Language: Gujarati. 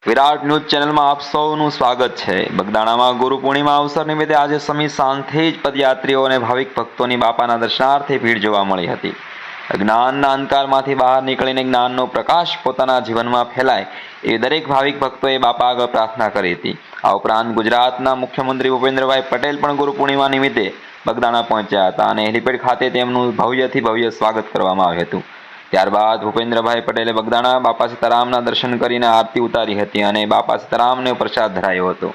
વિરાટ ન્યૂઝ ચેનલમાં આપ સૌનું સ્વાગત છે। બગદાણામાં ગુરુ પૂર્ણિમા અવસર નિમિત્તે આજે સમી સાંજથી જ પદયાત્રીઓ અને ભાવિક ભક્તોની બાપાના દર્શનાર્થે ભીડ જોવા મળી હતી। જ્ઞાનના અંધકારમાંથી બહાર નીકળીને જ્ઞાનનો પ્રકાશ પોતાના જીવનમાં ફેલાય એ દરેક ભાવિક ભક્તોએ બાપા આગળ પ્રાર્થના કરી હતી। આ ઉપરાંત ગુજરાતના મુખ્યમંત્રી ભૂપેન્દ્રભાઈ પટેલ પણ ગુરુ પૂર્ણિમા નિમિત્તે બગદાણા પહોંચ્યા હતા અને હેલિપેડ ખાતે તેમનું ભવ્યથી ભવ્ય સ્વાગત કરવામાં આવ્યું હતું। ત્યારબાદ ભૂપેન્દ્રભાઈ પટેલે બગદાણા બાપા સીતારામના દર્શન કરીને આરતી ઉતારી હતી અને બાપા સીતારામને પ્રસાદ ધરાયો હતો।